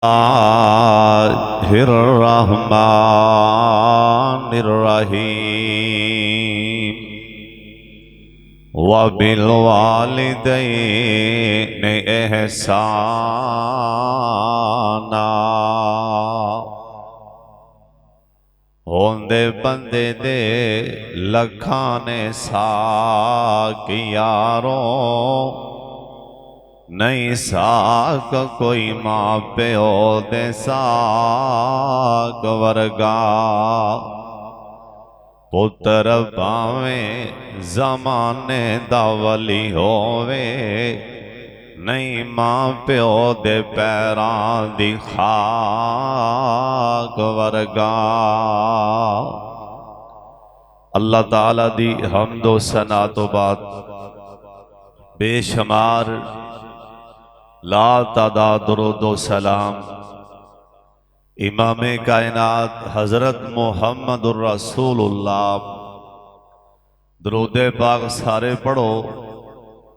Bismillahirrahmanirrahim. Wa bil walidayni ihsana. होंदे बंदे दे लखां ने साक यारों, नहीं साक कोई मां प्यो दे साक वर्गा। पुत्र भावें जमाने दा वली होवे, नहीं मां प्यो दे पैरां दी खाक वर्गा। अल्लाह ताला दी हम्दो सना तो बाद बेशुमार ला तादाद दुरूदो सलाम इमामे कायनात हजरत मुहम्मदुर रसूलुल्लाह। दरूदे पाक सारे पढ़ो।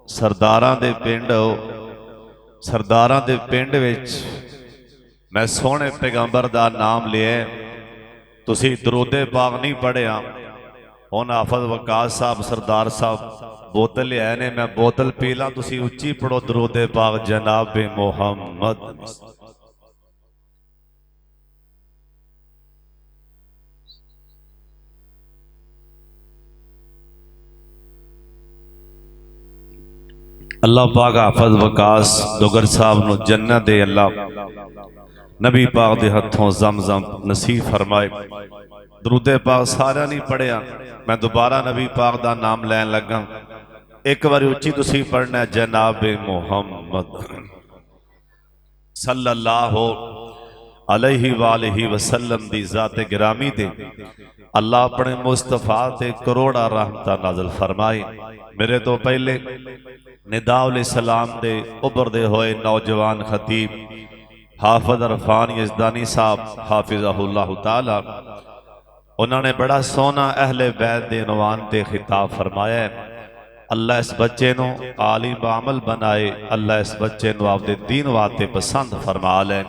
सरदारां दे पिंड विच मैं सोहने पैगंबर दा नाम लिया, तुसी दरूदे पाक नहीं पढ़िया। हुण हाफिज वकास साहब सरदार साहब बोतल लिया ने, मैं बोतल पी ला, तुसी उच्ची पढ़ो दरूदे पाक जनाब मुहम्मद। अल्लाह पाक हाफिज वकास दुगर साहब नूं जन्नत दे अल्लाह नबी पाक दे हथों जमजम नसीब फरमाए। दरूदे पाक सारा नहीं पढ़िया, मैं दोबारा नबी पाक दा नाम लैन लगा। एक बार उच्ची तुसी पढ़ना, जनाब मुहम्मद सल्लल्लाहु अलैहि वालैहि वसल्लम दी जाते गिरामी ते अल्लाह अपने मुस्तफा ते करोड़ा रहमतां नाज़िल फरमाए। मेरे तो पहले निदाउल इस्लाम दे उभरदे होए नौजवान खतीब हाफिज अरफान यज़दानी साहब हाफिज़हुल्लाह ताला, उन्होंने बड़ा सोहना अहले बैत दे उनवान ते खिताब फरमाया है। अल्लाह इस बच्चे नूं आलिम बामल बनाए, अल्लाह इस बच्चे नूं आपदे दीन वास्ते पसंद फरमा ले।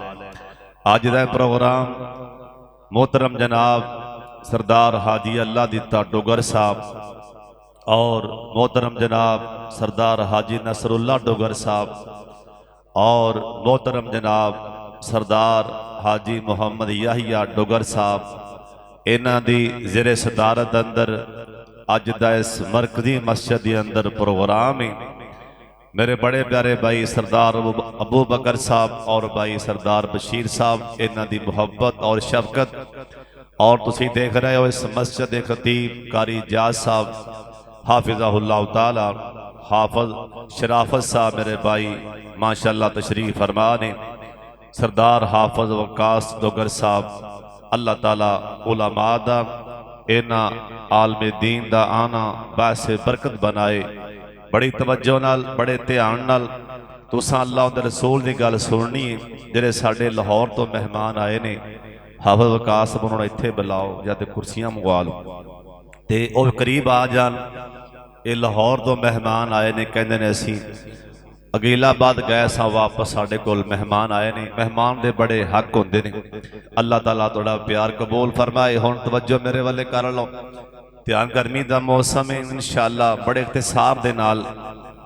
अज दा प्रोग्राम मोहतरम जनाब सरदार हाजी अल्लाह दिता डुगर साहब और मोहतरम जनाब सरदार हाजी नसरुल्लाह डुगर साहब और मोहतरम जनाब सरदार हाजी मुहम्मद याहिया डुगर साहब, इन्हां दी ज़ेरे सदारत अंदर अज दा इस मरकजी मस्जिद के अंदर प्रोग्राम है। मेरे बड़े प्यारे भाई सरदार अबू बकर साहब और भाई सरदार बशीर साहब, इन्हां दी मुहब्बत और शफकत। और तुसी देख रहे हो इस मस्जिद के खतीब कारी जाज साहब हाफिज़हुल्लाह ताला, हाफिज शराफत साहब मेरे भाई माशाअल्लाह तशरीफ फरमा ने, सरदार हाफिज वकास दुगर साहब, अल्लाह ताला उलमा दा इन्हां आलमे दीन दा आना बासे बरकत बनाए। बड़ी तवज्जो नाल बड़े ध्यान नाल तुसां अल्लाह दे रसूल दी गल सुननी है। जिहड़े साडे लाहौर तो मेहमान आए ने, हाफिज वकास उन्होंने इत्थे बुलाओ या तो कुर्सियां मंगवा लो ते वो करीब आ जान। ये लाहौर तो मेहमान आए ने, कहते ने असी अगीलाबाद गए सा, वापस साढ़े कोल मेहमान आए ने। मेहमान दे बड़े हक होंदे ने। अल्लाह ताला तुहाडा प्यार कबूल फरमाए। हुण तवज्जो मेरे वाले कर लो, ध्यान गर्मी का मौसम है। इंशाअल्लाह बड़े इख्तिसार दे नाल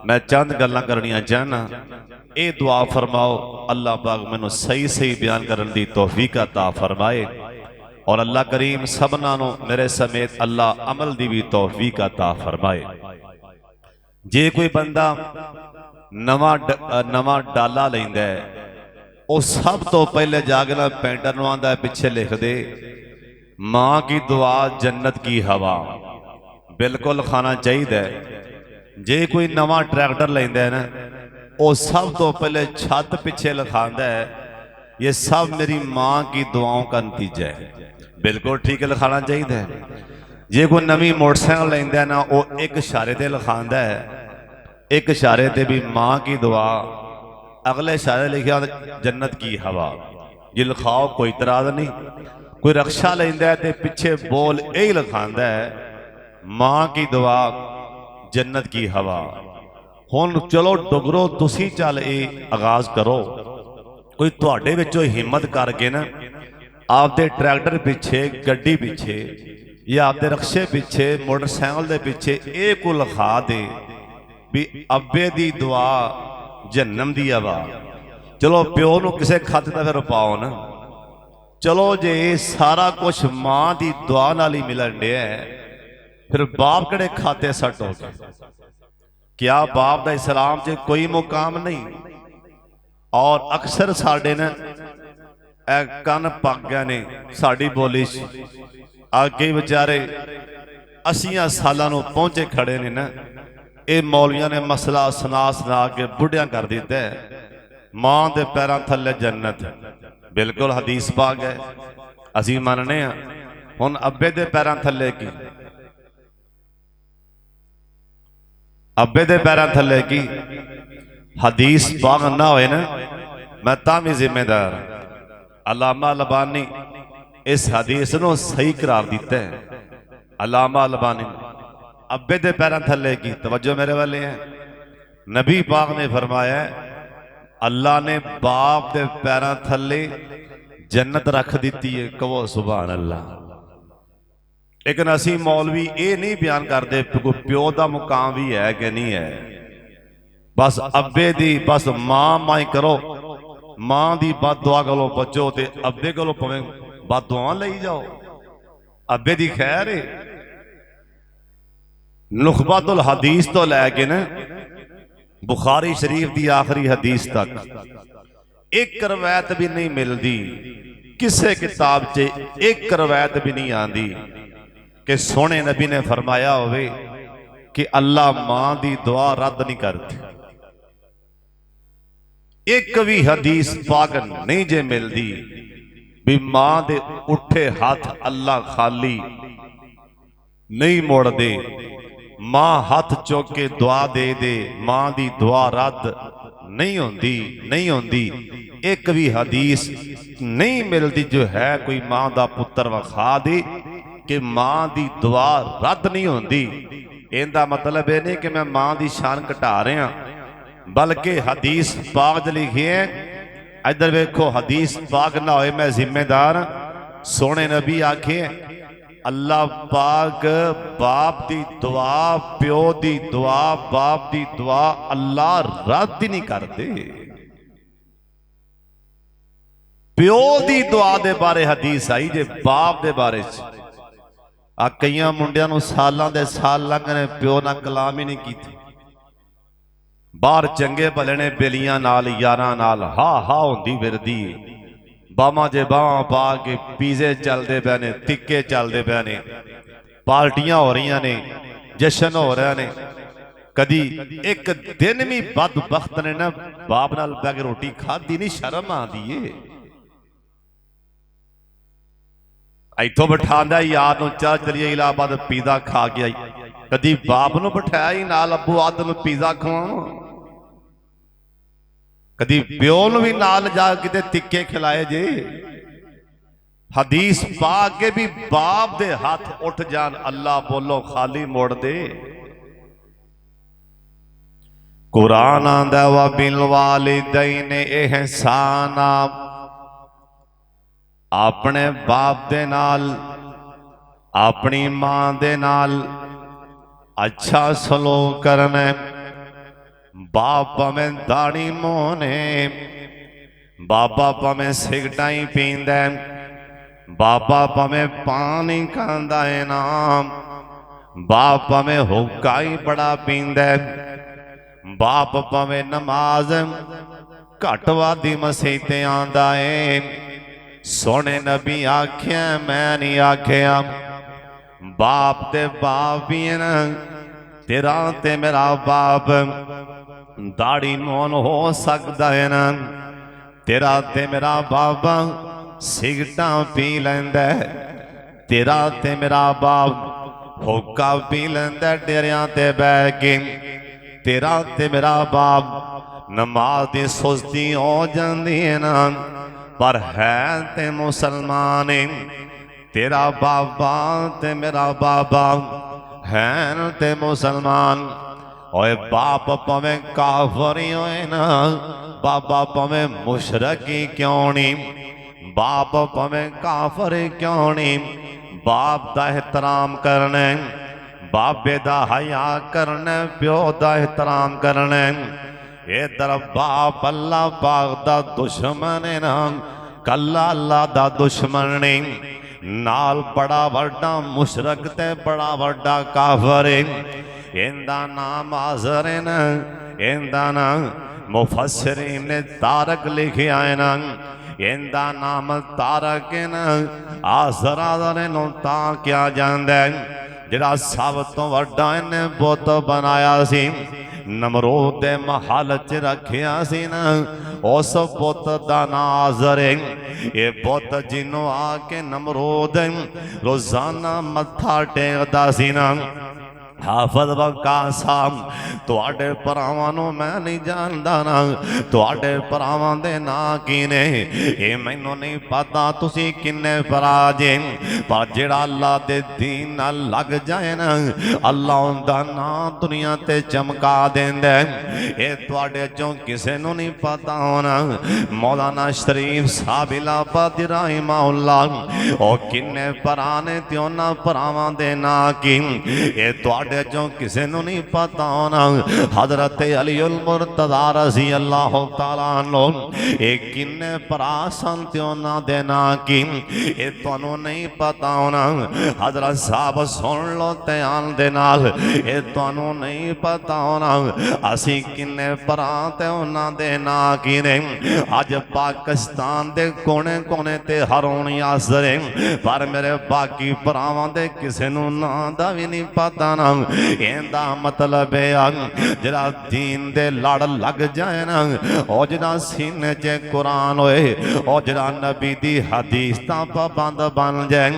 मैं चंद गल्लां करनियां चाहना। ये दुआ फरमाओ अल्लाह पाक मैनूं सही सही बयान करने की तौफीक अता फरमाए और अल्लाह करीम सबना नूं मेरे समेत अल्लाह अमल की भी तौफीक अता फरमाए। जे कोई बंदा नवा डाला लैंदा है, वो सब तो पहले जाके ना पेंटर नूं आंदा पिछे लिख दे, मां की दुआ जन्नत की हवा। बिल्कुल खाना चाहिए। जे कोई नवा ट्रैक्टर लैंदा है ना, वो सब तो पहले छत पिछे लिखांदा है, ये सब मेरी मां की दुआओं का नतीजा है। बिल्कुल ठीक है, लिखाना चाहिए। जे कोई नवी मोटरसाइकिल लैंदा है ना, वो एक इशारे ते लिखांदा है, एक इशारे ते भी मां की दुआ, अगले इशारे लिखा जन्नत की हवा। ये लिखाओ, कोई इतराज नहीं। कोई रक्षा लेंदा है तो पिछे बोल यही लिखांदा है, मां की दुआ जन्नत की हवा। हुण चलो डुगरो तुसी चल ये आगाज करो। कोई तुहाडे विचों हिम्मत करके ना आपदे ट्रैक्टर पिछे, गड्डी पिछे या आपदे रक्शे पिछे, मोटरसाइकिल दे पिछे ये को लिखा दे भी अब्बे दी दुआ जन्नम दी हवा। चलो प्यो नूं किसे खाते दा फिर पाओ ना। चलो जे सारा कुछ मां दी दुआ नाल ही मिलन दिया है, फिर बाप किहड़े खाते सट हो गए? क्या बाप दा इस्लाम च कोई मुकाम नहीं? और अक्सर साडे ने कन पक गए ने साडी बोली आगे बेचारे 80 सालों नूं पहुंचे खड़े ने ना। ये मौलवियां ने मसला सुना सुना के बुढ़िया कर दिता है। मां दे पैरां थल्ले जन्नत, बिल्कुल हदीस पाक है, असीं मनने आ। हुण अब्बे दे पैरां थल्ले की, अब्बे दे पैरां थल्ले की हदीस पाक ना होए ना, मैं तां भी जिम्मेदार। अल्लामा अलबानी इस हदीस नूं सही करार दिता है। अल्लामा अलबानी अब्बे दे पैरां थल्ले की, तवज्जो मेरे वाले हैं, नबी पाक ने फरमाया अल्लाह ने बाप दे पैरां थल्ले जन्नत रख दी है। कहो सुभान अल्लाह। लेकिन असी मौलवी ये नहीं बयान करते कोई प्यो का मुकाम भी है कि नहीं है। बस अब्बे दी बस मां माई करो, मां दी बद दुआ करो बचो, ते अब्बे को भावें बद दुआ लई जाओ, अब्बे दी खैर है। नुखबतुल हदीस तो लैके न बुखारी शरीफ की आखिरी हदीस तक एक रवायत भी नहीं मिलती, किसी किताब च एक रवायत भी नहीं आती कि सोने नबी ने फरमाया होवे कि अल्लाह मां दी दुआ रद्द नहीं करती। एक भी हदीस पाक नहीं जे मिलती भी मां दे उठे हाथ अल्लाह खाली नहीं मोड़ दे, मां हाथ चुक के दुआ दे दे, मां दी दुआ रद्द नहीं होंदी, नहीं होंदी। एक भी हदीस नहीं मिलती जो है कोई मां दा पुत्र वखा दे कि मां दी दुआ रद्द नहीं होंदी। इनका मतलब यह नहीं कि मैं मां दी शान घटा रहा, बल्कि हदीस पाक च लिखी है। इधर वेखो हदीस पाक ना होए मैं जिम्मेदार। सोने नबी आखे अल्लाह पाक बाप दी दुआ, प्यो दी दुआ, बाप दी दुआ अल्लाह रद्द ही नहीं करते। प्यो दी दुआ दे बारे हदीस आई जे, बाप दे बारे आ कई मुंडियां नूं सालां दे साल लंघ ने प्यो नाल कलाम ही नहीं कीती। बाहर चंगे भले ने बेलियां नाल यारां नाल हा हा होंदी फिरदी, बावां जे बावां पा के पीजे चलते पे ने, तिक्के चलते पे ने, पार्टियां हो रही ने, जश्न हो रहे ने। कदी एक दिन भी बदबख्त ने ना बाप नाल बैठ के रोटी खाधी नहीं, शर्म आती है। इथों बिठांदा यार नूं चाह चलिए इलाहाबाद पिज़्ज़ा खा के आई, कदी बाप नूं बिठाया ही नाल अब्बू आद नूं पिज़्ज़ा खवाओ, कदी प्यो नूं भी नाल जा किते तिक्के खिलाए जे। हदीस पा के भी बाप दे हाथ उठ जान अल्लाह बोलो खाली मोड़ दे। कुरान आंदा वा बिल वालिदैन इहसाना, अपने बाप दे नाल अपनी मां दे नाल अच्छा सलूक करना। बाप भावें दाढ़ी मोहने, बाबा भावें सिगरेटां ही पींदा, बाबा भावें पानी खांदा है ना, बाप भावें हुक्का ही बड़ा पींदा, बाप भावें नमाज घट वादी मसीते आंदा है। सोने नबी आख्या मैं नहीं आख्या, बाप ते बाप भी है ना, तेरा ते मेरा बाप दाढ़ी मोहन हो सकता है ना, तेरा ते मेरा बाबा सिगरेटां पी लैंदा, तेरा ते मेरा बाप हुक्का पी लैंदा डेरियां ते बह के, तेरा ते मेरा बाप नमाज दी सुस्ती हो जाती है ना, पर है ते मुसलमान। तेरा बाबा ते मेरा बाबा है ते मुसलमान। ओए बाप पवे काफरी होए ना, बाबा पवे मुशरकी क्यों नहीं, बाप पवे काफरी क्यों नहीं, बाप दा एहतराम करने, बाबे दा हया करने, प्यो दा एहतराम करने। इधर बाप अल्लाह पाक दा दुश्मन है ना, कल्ला अल्लाह दा दुश्मन नहीं, नाल बड़ा वड्डा मुशरक ते बड़ा वड्डा काफर है। इंदा नाम आज़र है ना, इंदा नाम मुफस्सिरीन ने तारक लिखे आए ना, इंदा नाम तारक है ना। आज़र नो ता क्या जांदा है, जिहड़ा सब तो वड्डा इन्हें बुत बनाया सी, नमरूद दे महल च रखिया सी ना, उस बुत दा नाम आज़र है। ये बुत जिन्हों आके नमरूद रोजाना मत्था टेकदा सी ना, हाफज वकासाम तुहाडे भरावां नूं मैं नहीं जानदा ना, तुहाडे भरावां दे नां की ने ये मैनूं नहीं पता तुसीं किन्ने भरा जे, पर जिहड़ा अल्लाह दे दीन नाल लग जाए ना, अल्लाह उहदा नां दुनिया ते चमका देंदा है। ये तुहाडे चों किसे नूं नहीं पता होना। मौलाना शरीफ साहब इलाहाबादी रहमहुल्लाह ओ किन्ने भरा ने ते उहनां भरावां दे नां की ये चो किसी नूं नहीं पता होना। हजरत अलीउल मुर्तज़ा रज़ी अल्लाह तआला अन्हु ये किन्ने भरा सन ते उन्हां दे नां की ये तुहानूं नहीं पता होना। हजरत साहब सुन लो ध्यान दे नाल, ये तुहानूं नहीं पता होना असीं किन्ने भरा ते उन्हां दे नां की ने। अज पाकिस्तान दे कोने कोने ते हरोनी आसरे, पर मेरे बाकी भरावां दे किसे नूं नां दा भी नहीं पता ना। इहदा मतलब है जरा दीन दे लड़ लग जाए ना, और जरा सीने च कुरान होए, और जरा नबी दी हदीस दा पाबंद बन जाए,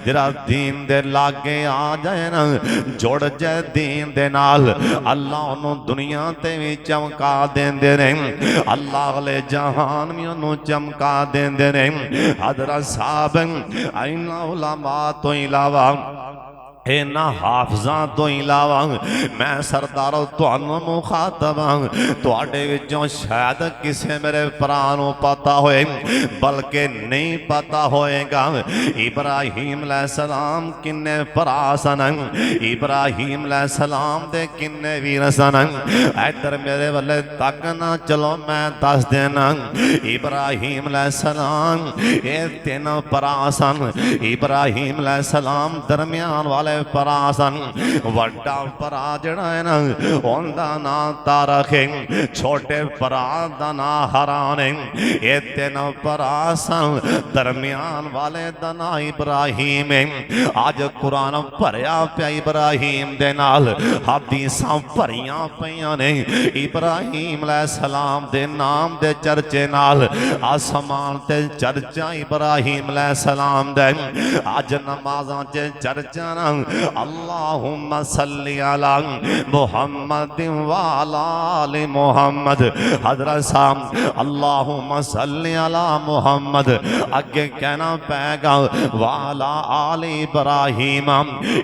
जरा दीन दे लागे आ जाए ना, जुड़ जाए दीन दे नाल, अल्लाह उन्हों दुनिया ते भी चमका देंदे ने, अल्लाह अगले जहान भी उन्हों चमका देंदे ने। हज़रत साहब इन्हां उलमा तो इलावा इन्हां हाफिज़ां तो इलावा मैं सरदारों तुहानूं मुखातब हां, तुहाडे विचों शायद किसे मेरे भरा नूं पता होए, बल्कि नहीं पता होएगा इब्राहीम अलैहिस्सलाम किन्ने भरा सन, इब्राहीम अलैहिस्सलाम दे किन्ने वीर सन। इधर मेरे वाले तक ना चलो मैं दस देना। इब्राहीम अलैहिस्सलाम ये तीन भरा सन, इब्राहीम अलैहिस्सलाम दरमियान वाले परासन, वड्डा भरा जड़ा है ना उनका नाम तारक है, छोटे भरा दा नाम हरान है। ये तीन परासन दरमियान वाले दा नाम इब्राहीम है। अज कुरान भरिया पिया इब्राहीम दे नाल, हदीसां भरियां पईयां ने इब्राहीम अलैहिस्सलाम दे नाम दे चर्चे नाल, आसमान ते चर्चा इब्राहीम अलैहिस्सलाम दे, अज नमाज़ां च चर्चा ना अल्लाहुम्मा सल्ली अला मुहम्मद व अला आलि मुहम्मद। हज़रत साहब अल्लाहुम्मा सल्ली अला मुहम्मद, अगे कहना पैगा व अला आलि इब्राहीम,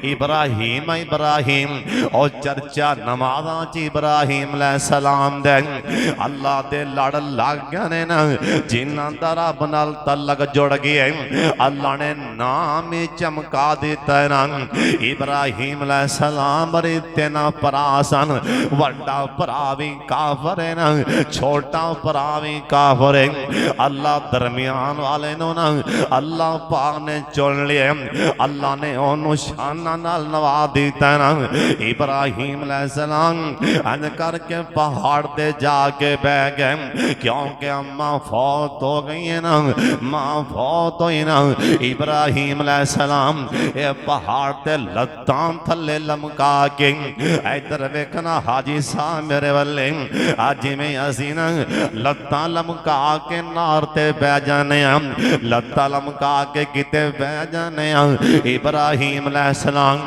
इब्राहीम इब्राहीम, और चर्चा नमाज़ां च इब्राहीम अलैहिस्सलाम दे। अल्लाह दे लड़ लग गए ने ना, जिन्हां दा रब नाल तलक जुड़ गया, अल्लाह ने नाम ही चमका दिता है ना। इब्राहीम अलैहिस्सलाम तीन भरा सन, वड्डा भरा भी काफर है ना, छोटा भरा भी काफर है। अल्लाह दरमियान वाले नूं ना अल्लाह पाक ने चुन लिया, अल्लाह ने उन्होंने शाना नाल नवाज दिता ना। इब्राहीम अलैहिस्सलाम अंज करके पहाड़ ते जाके बह गए, क्योंकि अम्मा फौत हो गई है ना, माँ फौत हुई ना। इब्राहीम अलैहिस्सलाम ये पहाड़ ते लत्तां थले लमका के, इधर वेखना हाजी साहब मेरे वाले आज में असी ना लत्तां लमका के नार ते बह जाने, लत्तां लमका के किते बह जाने। इब्राहीम अलैहिस्सलाम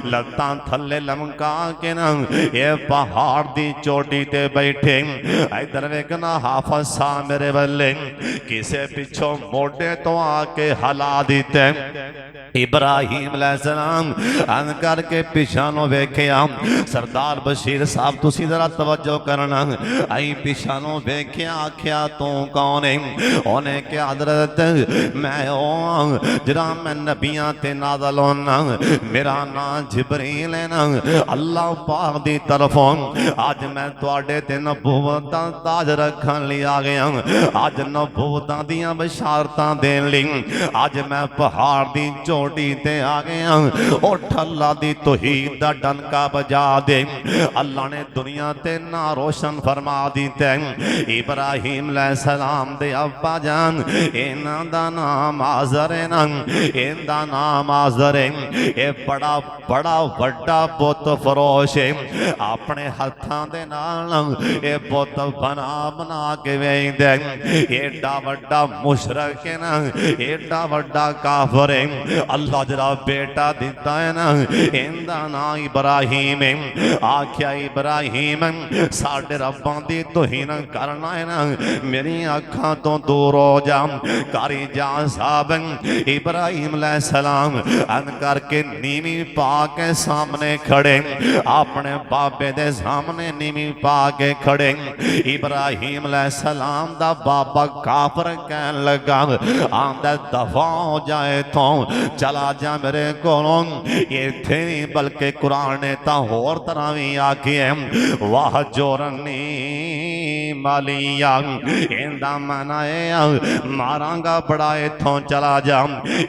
लत्तां थले लमका के ना ये पहाड़ दी चोटी ते बैठे, इधर वेखना हाफिज़ साहब मेरे वाले किसे पिछों मोढे तो आके हला दिते। इब्राहीम अलैहिस्सलाम अन करके पिछा नु वेख्या सरदार बशीर साहब तुसी जरा तवज्जो करना आई पिछा नु वेख्या आख्या तू कौन है उन्हें क्या हजरत मैं जरा मैं नबियां ते नाज़िल होना मेरा नाम जिबरील है ना अल्लाह पाक दी तरफों आज मैं तुहाडे ते नबूवत ताज रखन लई आ गया आज नबूवतां दियां बशारतां देन लई आज मैं पहाड़ दी चोटी ते आ गया उठ अल्लाह दी तौहीद दा डंका बजा दे अल्लाह ने दुनिया ते ना रोशन फरमा दिता इब्राहिम अलैहिस्सलाम दे अब्बा जान इन्हां दा नाम आज़र है ना इनदा नाम आज़र है ये बड़ा बड़ा वड्डा बुत फरोश है अपने हत्थां दे नाल ये बुत बना बना के वेंदा एडा वड्डा मुशरक है ना एडा वड्डा काफिर है अल्लाह जरा बेटा दिता है ना इनदा नाम इब्राहिम है आख्या इब्राहिम साडे रब्बां दी तौहीन करना है ना मेरी अखां तो दूर हो जा कारी जा साहब इब्राहिम अलैहिस्सलाम अन करके नीवी पा के सामने खड़े अपने बाबे दे सामने नीवी पा के खड़े इब्राहिम अलैहिस्सलाम दा बाबा काफिर कहन लगा आंदा दफा हो जाए तो चला जा मेरे कोलों इत्थे नहीं बल्कि कुरान ने तो होर तरह भी आखी है वाह जोरनी मालिया इंदा मना है मारांगा बड़ा इथों चला जा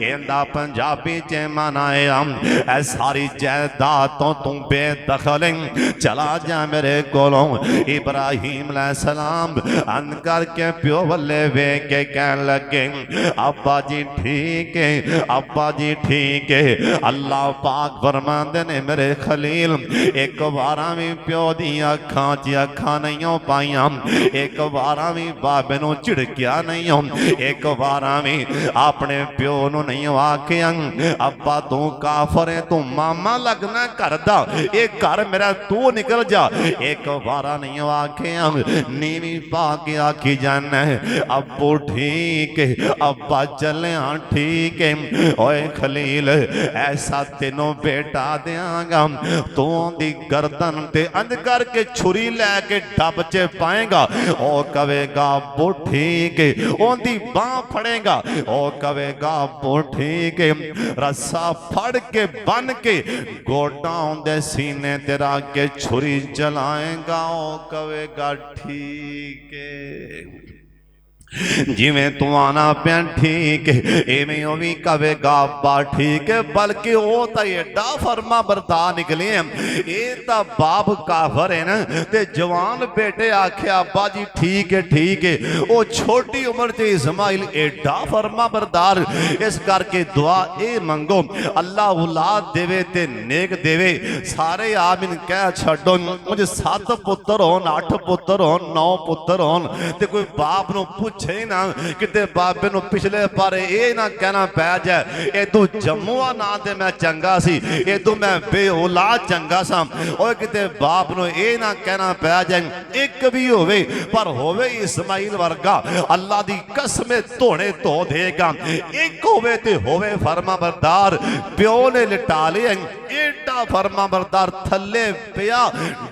इंदा पंजाबी च मना है सारी जायदाद तो तू बेदखल चला जा मेरे कोलों इब्राहिम अलैहिस्सलाम अन करके प्यो वल्ले वे के कहन लगे अब्बा जी ठीक है अब्बा जी ठीक है अल्लाह पाक फरमांदे ने मेरे खलील एक बारा भी प्यो दी अखां च अखां नहीं पाइयां एक बारा भी बाबे नूं झिड़किया नहीं हो एक बारा भी अपने प्यो नूं नहीं आखिया अब्बा तू काफर है तू मामा लगना घर दा ये घर मेरा तू निकल जा एक बारा नहीं आखिया नीवी पा के आखी जाना अब्बू ठीक है अब्बा चले हाँ ठीक है ओए खलील ऐसा तेनों बेटा देंगा तू दी गर्दन ते अंध करके छुरी लैके डब च पाएगा ओ कवेगा अब्बू ठीक है ओंदी बांह फड़ेगा ओ कवेगा अब्बू ठीक है रस्सा फड़ के बन के गोटा दे सीने तेरा के छुरी चलाएगा ओ कवेगा ठीक है जिमें तू आना पिया ठीक है इवें भी कवेगा अब्बा ठीक है बल्कि वो तो एडा फरमा बरदार निकले ये तो बाप काफर है ना ते जवान बेटे आख्या अब्बा जी ठीक है वो छोटी उम्र से इस्माइल एडा फरमा बरदार इस करके दुआ ये मंगो अल्लाह औलाद देवे ते नेक देवे सारे आमीन कह छो मुझे 7 पुत्र हो 8 पुत्र हो 9 पुत्र हो ते कोई बाप नु पूछे ना किते बाबे नु पिछले पारे ये ना कहना पै जाए ए तू जम्मूआ ना ते मैं चंगा सी ए तू मैं बे औलाद चंगा सा ओए किते बाप नु ये ना कहना पै जाए एक भी होवे पर होवे इस्माइल वर्गा अल्लाह दी कसम धोने धो देगा एक होवे ते होवे फरमा बरदार प्यो ने लिटा लिया एडा फरमा बरदार थले पिया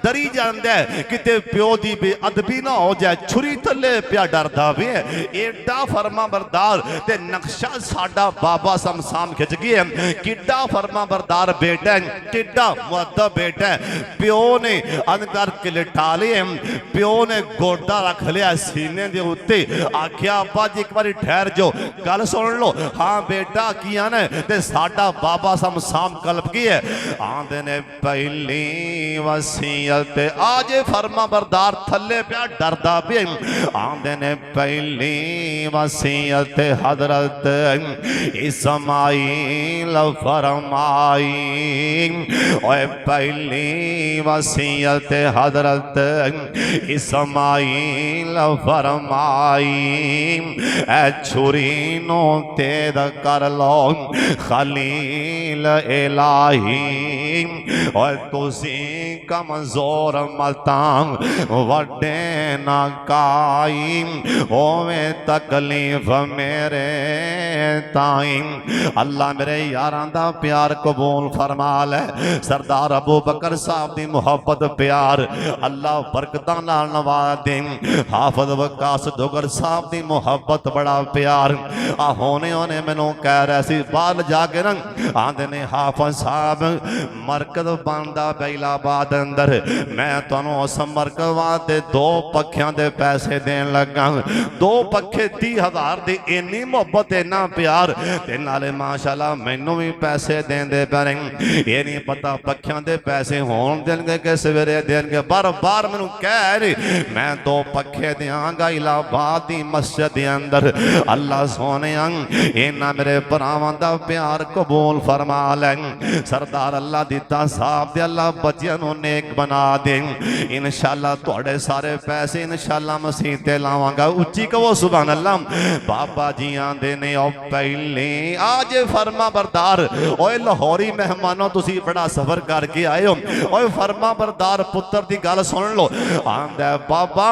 डरी जांदा किते प्यो दी बेअदबी ना हो जाए छुरी थले पिया डरदा वे एडा फरमा बरदार ते नक्शा साडा बाबा समसाम खिंच गया किड्डा फरमा बरदार बेटा किड्डा मुअद्दब बेटा प्यो ने अनकर के लिटा लिए प्यो ने गोडा रख लिया सीने दे उत्ते आख्या अब्बा जी एक बार ठहर जो गल सुन लो हाँ बेटा किया ने ते साडा बाबा समसाम कल्प की है आंदे ने पहली वसीयत आज फरमा बरदार थले पिया डरदा पे आंदे ने पहली वसीयत हजरत इस्माइल फरमाई ओए पहली वसीयत हजरत इस्माइल फरमाई ए छुरी नो तेज कर लो खलील इलाही और तुसी कमजोर मतां वड्डे ना काई ओवे तकलीफ मेरे ताई अल्लाह मेरे यारां दा प्यार कबूल फरमा ले। सरदार अबू बकर साहब दी मुहब्बत प्यार अल्लाह बरकतां नाल नवाज दे। हाफिज वकास डोगर साहब दी मुहब्बत बड़ा प्यार आ होने मैनू कह रहा सी बाहर जाके ना आंदे ने हाफिज साहब मरकज बनदा बैलाबाद अंदर मैं तुहानू उस मरकज वास्ते 2 पखियां दे पैसे देन लगा। 2 पखे 30,000 दी इन्नी मुहब्बत इन्ना प्यार ते नाले माशाअल्लाह मैनू भी पैसे देंदे पर ये नहीं पता पखियां दे पैसे होण देणगे कि सवेरे देणगे। बार बार मैनू कह रही मैं 2 पखे देंगा इलाहाबाद दी मस्जिद दे अंदर। अल्लाह सोने इन्ना मेरे भरावां दा प्यार कबूल फरमा ले। सरदार अल्लाह दिता साहब दे अल्लाह बच्चियां नूं नेक बना दे। इंशाअल्लाह तुहाडे सारे पैसे इंशाअल्लाह मसीह ते लावांगा। उच्ची कहो सुभान अल्लाह। बाबा जी आंदे ने ओ पहले आज फरमा बरदार ओए लाहौरी मेहमानों तुसी बड़ा सफर करके आए हो। ओए फरमा बरदार पुत्र दी गल सुन लो। आंदा बाबा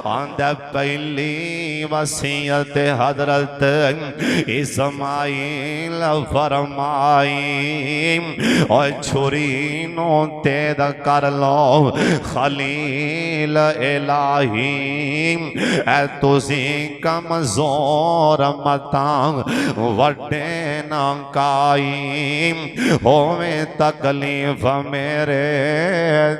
आंदा पहली वसीयत हजरत इस्माइल फरमाई और छुरी नो तेद कर लो खलील इलाही ऐ तुसी कमजोर मता वड्डे ना काई होवे तकलीफ मेरे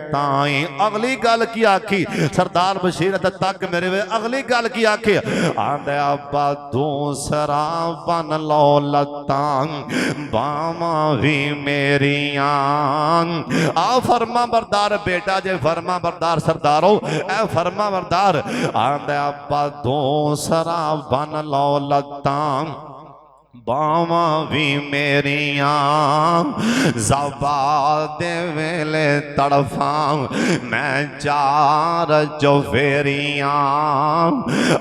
ताई। अगली गल की आखी सरदार बशीर तक मेरे वे अगली गल की आखी आंदा अब्बा दूसरा बन लो लतां बामा भी मेरियां। आ फरमा बरदार बेटा जे फरमा बरदार सरदारो ए फरमा बरदार आंदा अब्बा दूसरा बन लो लतां बावा भी मेरिया ज़बा दे वेले तड़फा मैं 4 चौफेरिया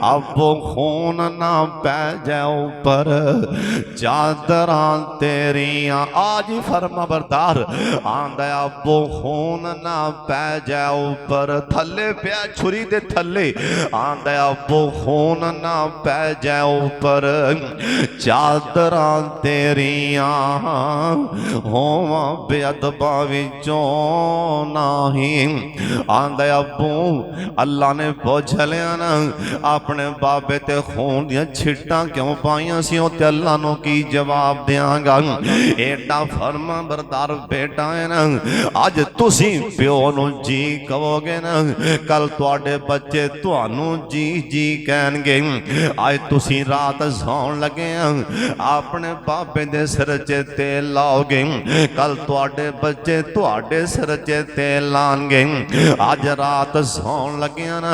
अब खून ना पै जाए ऊपर चादरा तेरिया। आज ही फरमा बरदार आंदा अब खून ना पै जाए ऊपर थले पिया छुरी दे थले आंदा अब खून ना पै जाए ऊपर चादरा तेरिया होवा बेअदबा विचों नहीं। आंदा अबू अल्लाह ने पुछ लिया ना अपने बाबे ते खून दियां छिट्टां क्यों पाइयां सी ते अल्लाह नूं की जवाब देंगा। एडा फरमा बरदार बेटा है ना अज तुसी प्यो नूं जी कहोगे ना कल तुहाडे बच्चे तुहानूं जी जी कहणगे। अज तुसी रात सौण लगे अपने बाबे दे सिर च तेल लाओगे कल तुहाडे बच्चे तुहाडे सिर च तेल लाणगे। अज रात सौण लगे ना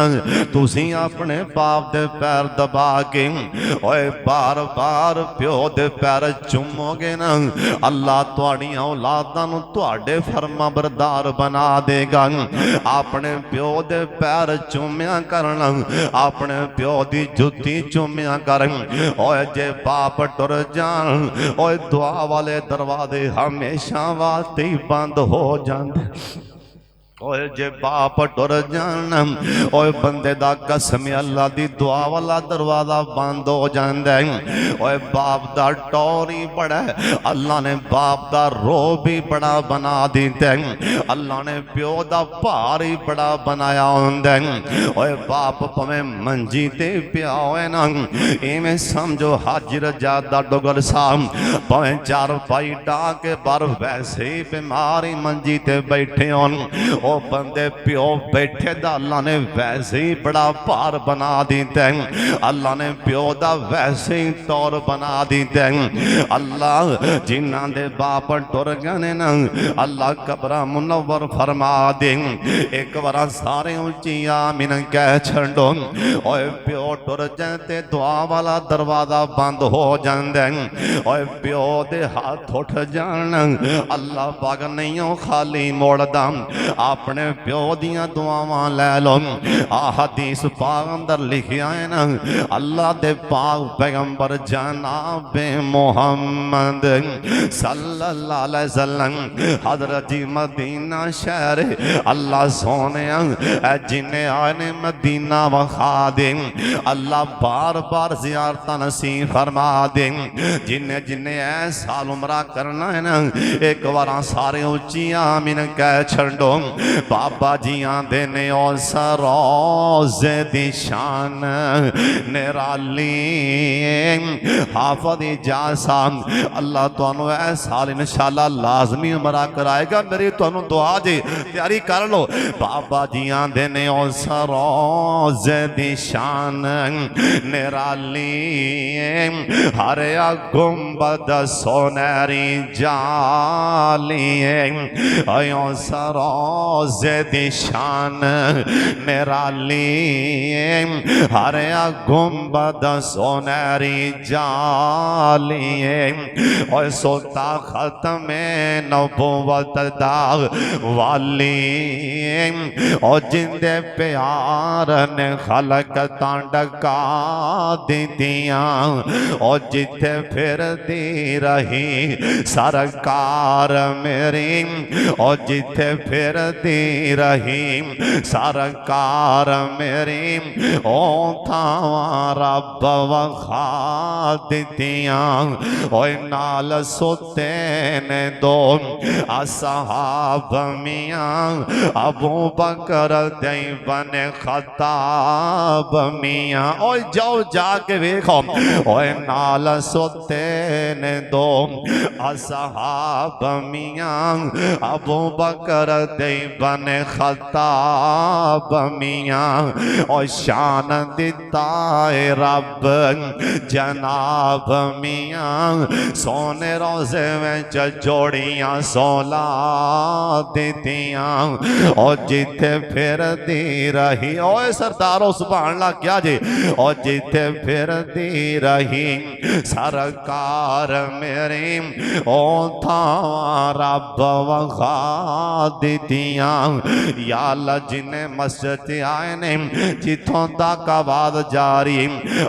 तुसी अपने बाप दे पैर दबा के ओए बार बार प्यो दे पैर चुमोगे ना अल्लाह तुहाडियां औलादां नूं तुहाडे फरमा बरदार बना देगा। अपने प्यो दे पैर चुम्या करना अपने प्यो दी जुत्ती चुम्या कर। ओए जे बाप टुर जान ओए दुआ वाले दरवाजे हमेशा वास्ते ही बंद हो जाते। ओए जे बाप टुर जान ओए बंदे दा कसम अल्लाह दी दुआ वाला दरवाजा बंद हो जाता है। ओए बाप दा टौर ही बड़ा है अल्लाह ने बाप दा रो भी बड़ा बना दिता है। अल्लाह ने प्यो दा भार ही बड़ा बनाया हुंदा है। ओए बाप भावें मंजी ते पिया होए ना इवें समझो हाजिर जादा डोगर साहब भावें 4 पाई डाह के बार वैसे ही बीमारी मंजी ते बैठे होन बंदे प्यो बैठे दा अल्लाह ने वैसे ही बड़ा भार बना दिता है। अल्लाह ने प्यो दा वैसे ही तौर बना दिता है। अल्लाह जिन्हां दे बाप टुर गए ना अल्लाह कब्र मुनव्वर फरमा दे। एक बार सारे उच्ची आमीन कह छड़ो। ओए प्यो टुर जाए ते दुआ वाला दरवाजा बंद हो जाता है। ओए प्यो दे हाथ उठ जान अल्लाह पाक नहीं खाली मोड़दा अपने प्यो दियां दुआवां लै लो। आ हदीस पाक अंदर लिखिया है ना, अल्लाह दे पाक पैगंबर जनाबे मोहम्मद सल्लल्लाहु अलैहि वसल्लम हजरत जी मदीना शहर अल्लाह सोने जिन्हें आए ने मदीना वखा दे, अल्लाह बार बार जियारत नसीब फरमा दे। जिन्हें जिन्हें ऐ साल उमरा करना है ना, एक बार सारे उच्ची आमीन कह छड़ो। बाबा जी आंदे ने और सरोज़े दी शान निराली हाफिज़ इजाज़ा अल्लाह तुहानू ऐ साल इंशाअल्लाह लाजमी उमरा कराएगा। मेरी तुहानू दुआ जी तैयारी कर लो। बाबा जी आंदे ने ओ सरोज़े दी शान निराली हरिया गुंबद सोनेरी जाली ओ सरोज़े दी शान निराली हरिया गुंबद सोनेरी जाली और सोता खत्मे नबुवत दा वाली और जिंदे प्यार ने खलक तांडका दितियां और जिथे फिर दी रही सरकार मेरी और जिथे फिर दी रही सरकार मेरी ओ थावा रब वखा दितियां और नाल सोते ने दो असहाब मियां अबू बकर दे बने खताब मियां। और जाओ जाके वेखो और नाल सोते ने दो असहाब मियां अबू बकर दे बने खताब मियां और शान दिता रब जनाब मियां सोने रोजे में जोड़ियां सोला दितियां और जिथे फिर दी रही ओए सरदारो सुभान अल्लाह क्या जी और जिथे फिर दी रही सरकार मेरी ओ था रब वखा दितियां। या अल्लाह जिन्हें मस्जिद आए ने जिथों तक आवाज जारी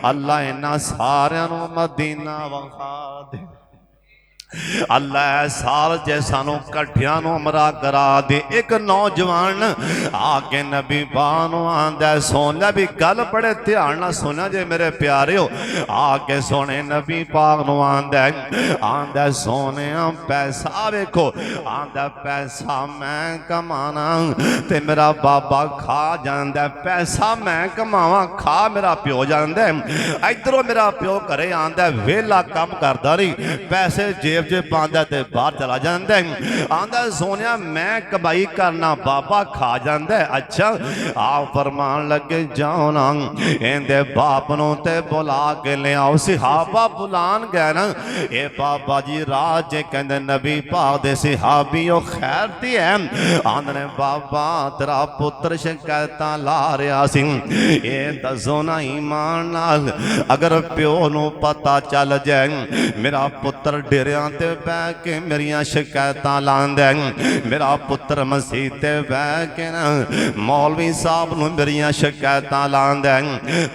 अल्लाह इन्हां सारियां नूं मदीना वखा दे। अल्लाह साल जे सानू कट्ठियां नूं उमरा करा दे। एक नौजवान आके नबी पाक नूं आंदा सोना भी गल बड़े ध्यान नाल सुना जे मेरे प्यारे हो। आके सोने नबी पाक नूं आंदा सोने पैसा वेखो आंदा पैसा मैं कमाना ते मेरा बाबा खा जांदा पैसा मैं कमावा खा मेरा प्यो जांदा। इधरों मेरा प्यो घरे आंदा वेला काम करदा नहीं पैसे जेब च पांदा ते बाहर चला जांदा आंदा सोनिया मैं कमाई करना बाबा खा जांदा। अच्छा आप फरमान लगे जाओ ना इहदे बाप नूं ते बुला के ले आओ। सिहाबा बुलान गए ना ए बाबा जी राज जे कहंदे नबी पाक दे सिहाबी ओ खैर ती है आंदे बाबा तेरा पुत्र शिकायतां ला रहा सी ए दसो ना ईमान नाल अगर प्यो नूं पता चल जाए मेरा पुत्र डेरियां ते बह के मेरिया शिकायतां लांदा मेरा पुत्र मसीह ते बह के ना मौलवी साहब नूं मेरिया शिकायतां लांदा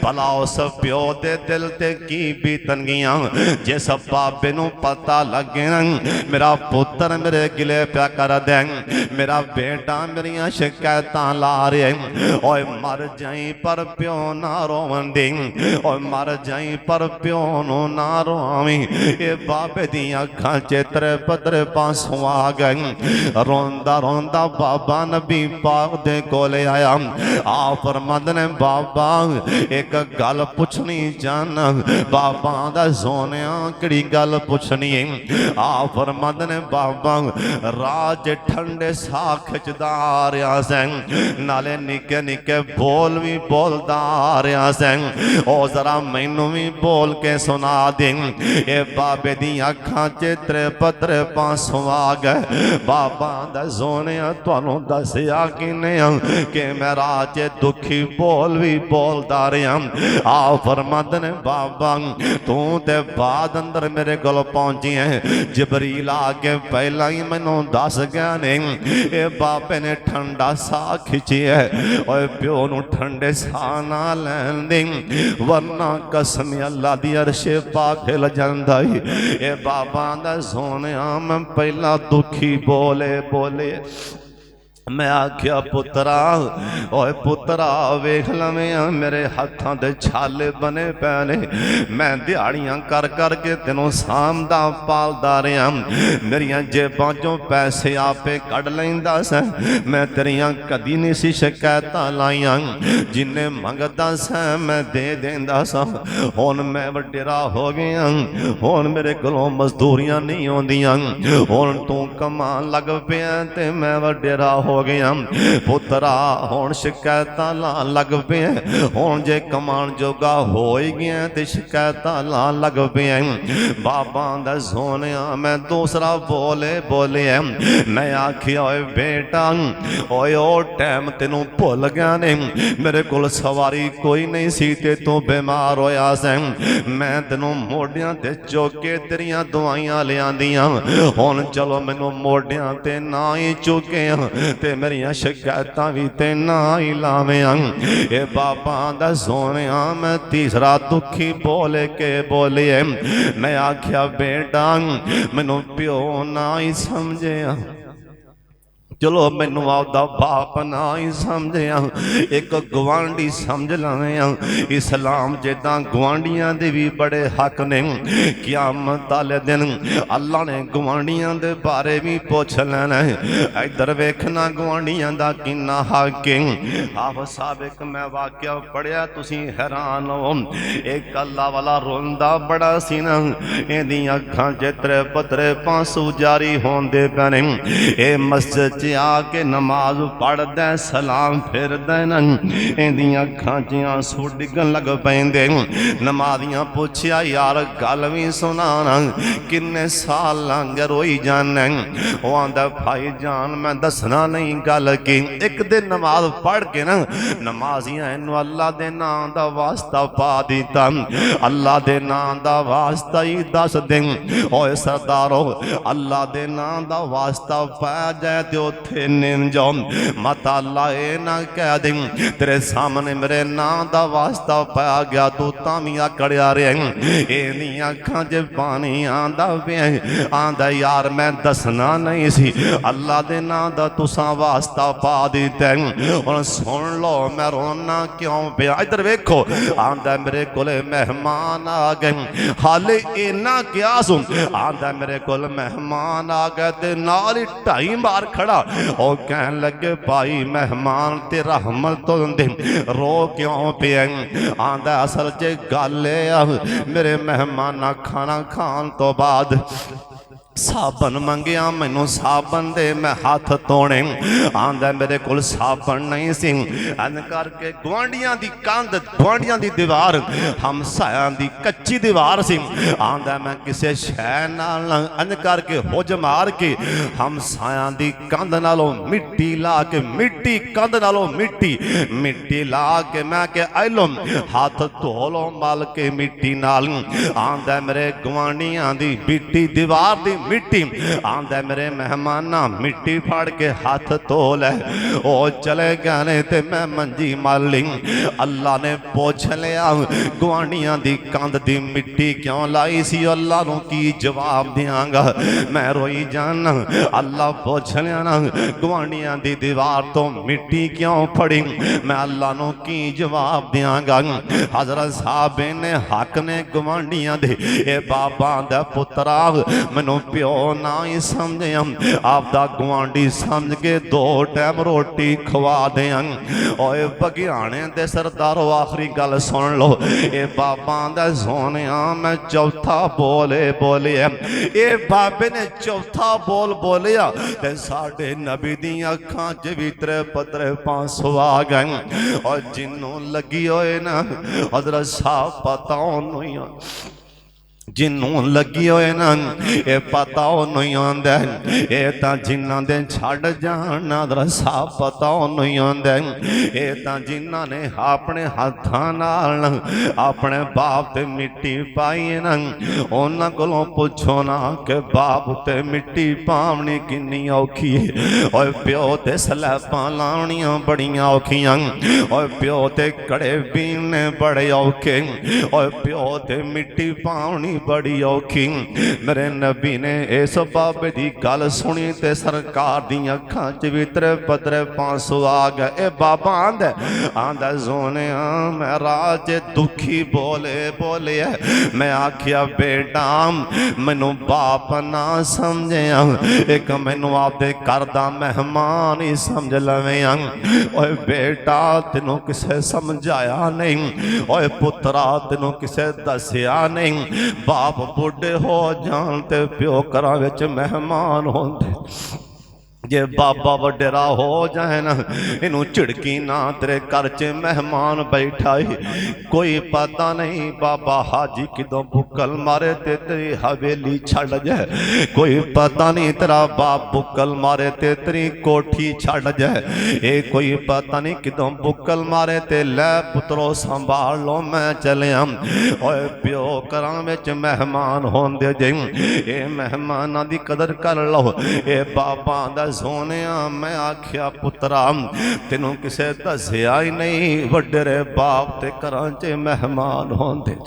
भला उस प्यो दे दिल ते की बीतनगियां जिस बाबे नूं पता लगे ना मेरा पुत्र मेरे गिले प्या कर दे मेरा बेटा मेरिया शिकायतां ला रहे ओए मर जाई पर प्यो ना रोवन दे ओए मर जाई पर प्यो नूं ना रोवी। ए बाबे दी अखां चित्र पत्र पासों आ गए रोंदा रोंदा बाबा नबी पाक दे कोले आया। आ फरमांदे ने बाबा एक गल पुछनी चाहना। बाबा दा सोनिया किहड़ी गल पुछनी है? आ फरमांदे ने बाबा राज ठंडे साह खिचदा आ रहा से नाले निके निके बोल भी बोलदा आ रहा से ओ जरा मैनू भी बोल के सुना दे। ए बाबे दी अखां च जे त्रेपत्रे पासों आ गए। बाबा दा सोने तुहानू दसिया किने कि मैं रात दुखी बोल भी बोलदा रहा। आ फरमाते ने बाबा तू ते बाद अंदर मेरे कोल पहुंची है। जबरील आके पहला ही मैनू दस गया ने ये बाबे ने ठंडा सा खिंची है और प्यो नू ठंडे सा ना लैन दे वरना कसम अल्लाह दी अरशे पाक हिल जांदा है। ये बाबा दा सोने मैं पहला दुखी बोले मैं आख्या पुत्रा ओए पुत्रा वेख लवें मेरे हाथों दे छाले बने पे ने मैं दिहाड़ियां कर कर के तेनों सामदा पालदा रहा। मेरियां जेबां चों पैसे आपे कढ़ लैंदा सा मैं तेरियां कदी नहीं सी शिकायतां लाइयां। जिन्ने मंगदा सा मैं दे देंदा सा। हुण मैं वडेरा हो गया हुण मेरे कोलों मजदूरियां नहीं आउंदियां हुण तू कमान लग पिया ते मैं वडेरा हो गया। पुत्रा हुण शिकायतां लान लग पे हुण जे कमान जोगा हो ही गया ते शिकायतां लान लग पे। बाबा दा सोने मैं दूसरा बोले मैं आखिया ओए बेटा ओए ओ टाइम तेनू भुल गया ने मेरे कोल सवारी कोई नहीं सी ते तू बीमार होया स मैं तेनू मोडियां ते चुक के तेरियां दवाइयां लियांदियां हुण चलो मैनू मोडियां ते ना ही चुके ते मेरिया शिकायतां भी ते ना ही लावें। ये बाबा दा सोने मैं तीसरा दुखी बोले मैं आख्या बेटा मैनू प्यो ना ही समझे चलो मैनू आपदा बाप ना ही समझिया एक गवांढी समझ लवें। इस्लाम जिदा गवांढियां दे भी बड़े हक ने क़यामत वाले दिन अल्लाह ने गवांढियां दे बारे भी पूछ लेना। इधर वेखना गवांढियां दा किन्ना हक है। आप साहब एक मैं वाक्या पढ़िया तुसी हैरान हो। एक अल्लाह वाला रोंदा बड़ा सी ना इहदी अखां चित्रे पतरे पांसू जारी होंदे पैने। ए मस्जिद आके नमाज पढ़दा सलाम फिरदा इहदियां अखां च आंसू डिगन लग पैंदे। नमाजियां पुछया यार गल भी सुनाना किन्ने साल लंघ रोई जाना। वो आंदा भाई जान मैं दसना नहीं गल की। एक दिन नमाज पढ़ के ना नमाजियां इनू अल्लाह दे नाम दा वास्ता पा दिता। अल्लाह दे नाम दा वास्ता ही दस दिन ओए सरदारो अल्लाह दे नाम दा वास्ता पा जाए तो उथे निम जाओ मत अल्लाह ए ना कह दे तेरे सामने मेरे नाम दा वास्ता पाया गया तू तामी आकड़िया रहा। इहदियां अखां च पानी आंदा पिया आंदा यार मैं दसना नहीं सी अल्लाह दे नाम दा तुसां वास्ता पा दिता। हुण सुन लो मैं रोना क्यों पिया। इधर वेखो आंदा मेरे कोले मेहमान आ गए हाले इना क्या सुन आंदा मेरे कोल मेहमान आ गए ते नाल ही ढाई बार खड़ा और कहन लगे भाई मेहमान ते रहमत तो दे रो क्यों पिया। आंदा असल च गल मेरे मेहमान खाना खान तो बाद साबन मंगिया मैनू साबन दे मैं हाथ धोने। आंदा मेरे कोल साबन नहीं सी अन करके गुआंढियां दी कंध गुआंढियां दी दीवार हमसायां दी कच्ची दीवार सी। आंदा मैं किसे शै नाल अन करके हुज मार के हमसायां दी कंध नालों मिट्टी ला के मिट्टी कंध नालों मिट्टी ला के मैं के आइलो हाथ धो लो मल के मिट्टी नाल। आंदा मेरे गुआंढियां दी मिट्टी दीवार दी मिट्टी आंदा मेरे मेहमाना मिट्टी फाड़ के हाथ धो ले ओ चले गए ते मैं मंजी मल ली। अल्लाह ने पूछ लिया गुआंढियां दी कंध दी मिट्टी क्यों लाई सी अल्लाह नू की जवाब दियांगा मैं रोई जाना। अल्लाह पूछ लिया ना गुआंढियां दी दीवार तो मिट्टी क्यों फड़ी मैं अल्लाह नू की जवाब दियांगा। हजरत साहब ने हक ने गुआंढियां दे ए बाबा दा पुत्रा मैनू प्यो ना ही समझे आपदा गुआंढी समझ के दो टाइम रोटी खवा दें। ओए बगियाने दे सरदारो आखिरी गल सुन लो ए बाबा दा सोने मैं चौथा बोले ए बाबे ने चौथा बोलिया ते साडे नबी दी अखां च भी पतरे पांसू आ गए और जिन्नों लगी होए ना हजरत साहब पता नहीं जिन्हों लगी होए ना ये पता नहीं आंदा ये तां जिन्हां दे छड़ जाण ना रसा पता नहीं आंदा ये तां जिन्हां ने अपने हाथां नाल अपने बाप ते मिट्टी पाई ना उन्हां कोलों पुछो ना कि बाप ते मिट्टी पावनी किन्नी औखी ओए प्यो ते सलैपां लाउणियां बड़ियां औखियां ओए प्यो ते कड़े बीने बड़े औखे ओए प्यो ते मिट्टी पावनी बड़ी औखी। मेरे नबी ने इस बाबे की गल सुनी ते सरकार दी अखां च भी त्रे पतरे पांसू आ गए। ए बाबा आंदा सोने मैं राज दुखी बोले बोले मैं आखिया बेटा मैनू बाप ना समझे एक मैनू आपदे घर दा मेहमान ही समझ लवे ओए बेटा तेनों किसे समझाया नहीं ओए पुत्रा तेनों किसे दसिया नहीं बाप बुढ़े हो जान ते प्यो घरां विच मेहमान होंदे जे बाबा वडेरा हो जाए ना इनू झिड़की ना तेरे घर च मेहमान बैठा ही कोई पता नहीं बाबा हाजी किदों बुक्कल मारे ते तेरी हवेली छड़ जाए कोई पता नहीं तेरा बाप बुक्कल मारे ते तेरी कोठी छड़ जाए ये कोई पता नहीं किदों बुक्कल मारे ते लै पुत्रो संभाल लो मैं चलिया ओए प्यो घरां विच मेहमान होंदे जे ये मेहमानां दी कदर कर लो ये बाबा दा सोने मैं आख्या पुत्रा तेनों किसे दसिया ही नहीं वडेरे बाप ते घरां च मेहमान होंदे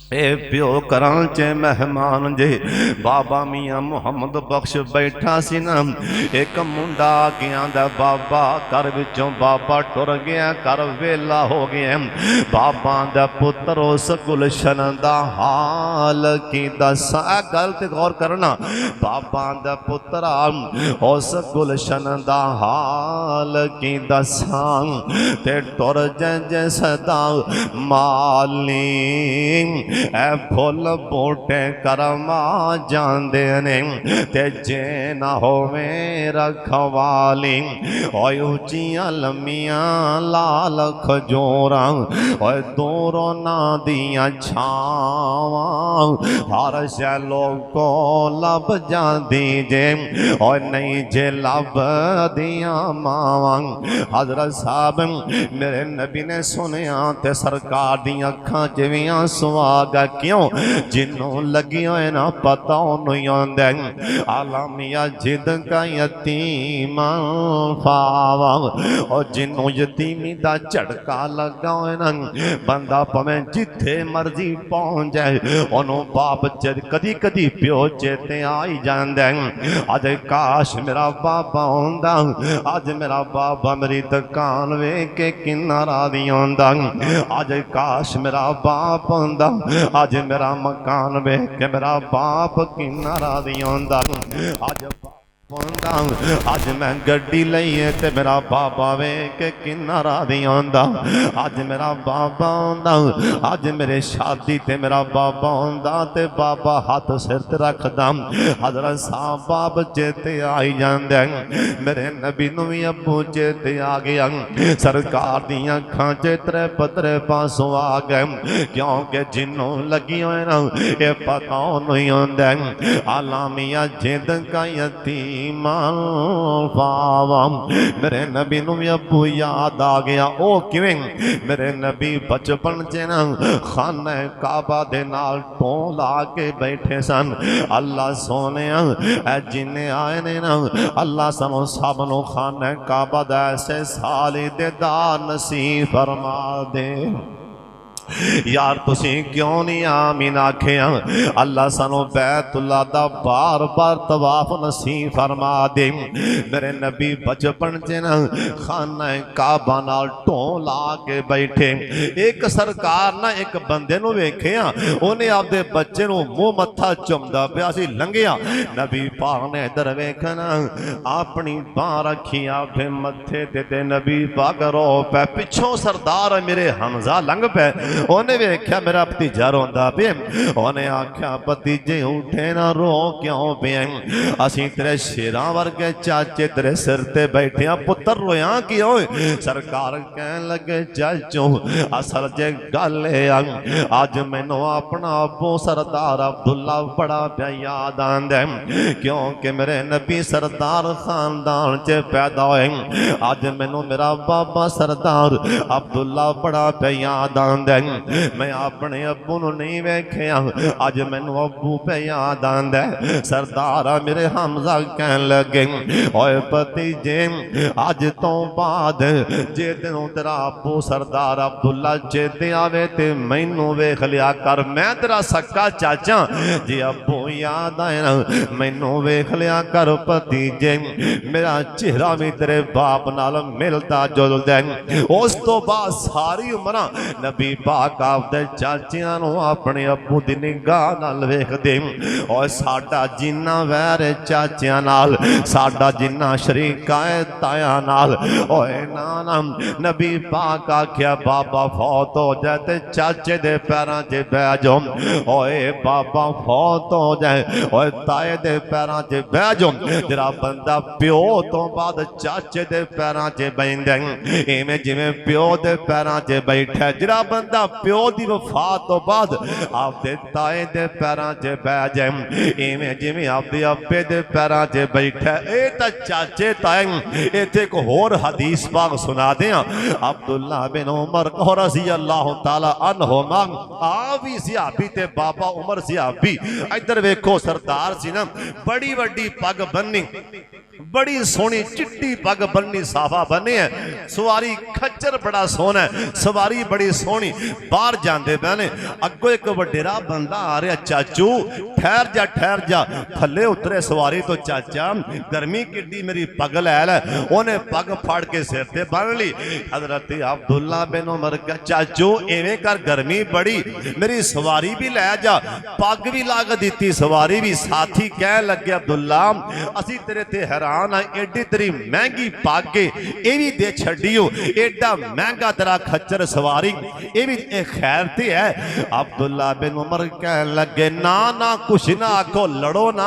ए प्यो घरां च मेहमान जे बाबा मियाँ मुहम्मद बख्श बैठा सी ना एक मुंडा आ गया दा बाबा घर विचों बाबा टुर गया घर वेला हो गया बाबा दा पुत्र उस गुलशन दा हाल की दसा गल ते गौर करना बाबा दा पुत्र उस गुलशन दा हाल की दसा ते टुर जे सदा माली ए फुल बूटे करमा जांदे ने ते जे ना होवे रखवाली ओए उचियां लम्मियां लाल खजोरां ओए दूरों ना दियां छावां हर शै लोगों लब जांदी जे ओए नहीं जे लब दियां मावां हजरत साहब मेरे नबी ने सुनिया ते सरकार दी अखां च भी आंसू आ गए क्यों जिन्हों लगी होए ना पता नहीं आंदा आलमिया जिद का यतीम फावा और जिन्हों यतीमी दा झटका लगा होए ना बंदा भावें जिथे मर्जी पहुंच जाए उन्हों बाप कदी कदी प्यो चेते आ ही जांदा अज काश मेरा बाबा होंदा अज मेरा बाबा मेरी दुकान वेख के किन्ना राजी होंदा अज काश मेरा बाप होंदा अज मेरा मकान वेख के मेरा बाप किन्ना राजी होंदा अज अज मैं गड्डी लईए ते मेरा बाबा वेख के किन्ना राजी होंदा अज मेरा बाबा होंदा अज मेरे शादी ते मेरा बाबा होंदा ते बाबा हाथ सिर ते रखदा हजरत साहब बाप चेते आई जांदे मेरे नबी नूं भी अब्बू चेते आ गया सरकार दी अखां च त्रे पतरे पासों आ गए क्योंकि जिन्हों लगी होए ना ये पता नहीं होंदा आलामिया जिद का यतीम मेरे नबी नूं भी अब्बू याद आ गया ओ किवें मेरे नबी बचपन च ना खाना काबा दे नाल टों ला के बैठे सन अल्लाह सोने जिन्ने आए ने ना अल्लाह सानू सब नूं खाना काबा दा ऐसे साल दीदार नसीब फरमा दे यार तुसी क्यों नहीं आमीन आखिया अल्लाह सानू बैतुल्ला दा बार बार तवाफ नसीब फरमा दे मेरे नबी बचपन च ना खाना काबा नाल ढों ला के बैठे एक सरकार ना एक बंदे नूं वेखिया उन्हें आपदे बच्चे नूं मुंह मत्था चुमदा पिया सी लंघिया नबी पाक ने इधर वेखना अपनी बांह रखी आपदे मत्थे ते नबी पाक रो पै पिछों सरदार मेरे हमजा लंघ पै ਉਹਨੇ ਵੇਖਿਆ ਮੇਰਾ ਭਤੀਜਾ ਰੋਂਦਾ ਪਿਆ। ਉਹਨੇ ਆਖਿਆ ਭਤੀਜੇ ਉਠੇ ਨਾ, रो क्यों पिया? असीं तेरे शेरां वर्गे चाचे तेरे सिर ते बैठे हां, पुत्र रोया क्यों? सरकार कहन लगे चाचो असल जे गल है अज मैनू अपना अबू सरदार अब्दुल्ला बड़ा प्या याद आंदा है, क्योंकि मेरे नबी सरदार खानदान च पैदा होए। अज मैनू मेरा बाबा सरदार अब्दुल्ला बड़ा प्या याद आंदा है। मैं अपने अबू नू नहीं वेखिया, अज मैनू अबू पे याद आंदा है। सरदार मेरे हमजा कहन लगे ओए भतीजे अज तो बाद जे तेनों तेरा अबू सरदार अब्दुल्ला चेते आवे ते मैनू वेख लिया कर, मैं तेरा सक्का चाचा। जे अबू याद आए ना मैनू वेख लिया कर भतीजे, मेरा चेहरा भी तेरे बाप नाल मिलता जुलदा है। उस तो बाद सारी उम्र नबी पाक आपदे चाचियां नू अपने अबू दी निगाह नाल वेखदे। और साडा जिन्ना वैर चाचियां नाल, साडा जिन्ना शरीका है ताया नाल, ओए ना नबी पाक आख्या बाबा फौत हो जाए ते चाचे दे पैरां 'च बह जाओ। ओए बाबा फौत हो जाए ओए ताए दे पैरां 'च बह जाओ। जरा बंदा प्यो तो बाद चाचे दे पैरां 'च बैठदा इवें जिवें प्यो दे पैरां 'च बैठा, जरा बंदा प्यो दी वफात तो बाद आपदे ताए दे पैरां 'च बह जाए, इवें जिवें आपदे अब्बे दे पैरां 'च बैठा। ये तां चाचे ताए। इत्थे एक होर हदीस पाक सुना दें। अब्दुल्ला बिन उमर रज़ी अल्लाह तआला अन्हुमा आ भी सहाबी ते बाबा उमर सहाबी। इधर वेखो सरदार सी ना, बड़ी वड्डी पग बन्नी, बड़ी सोहनी चिट्टी पग बन्नी, साफा बने है, सवारी खच्चर बड़ा सोहना है, सवारी बड़ी सोहनी। बाहर जाते पैने अगो एक वडेरा बंदा आ रहा, चाचू ठहर जा थले उतरे सवारी तो। चाचा गर्मी किड्डी मेरी पग लै लै। उन्हें पग फाड़ के सिर ते बन ली। हजरत अब्दुल्ला बिन उमर कहा चाचू इवें कर गर्मी बड़ी, मेरी सवारी भी लै जा। पग भी ला के दी, सवारी भी। साथी कह लगे अब्दुल्ला असी तेरे ते हैरान आ, एडी तेरी महंगी पग ये भी दे छड़ियो, एडा महंगा तेरा खच्चर सवारी ये भी खैर ते है। अब्दुल्ला बिन उमर कह लगे ना कुछ ना आखो, लड़ो ना।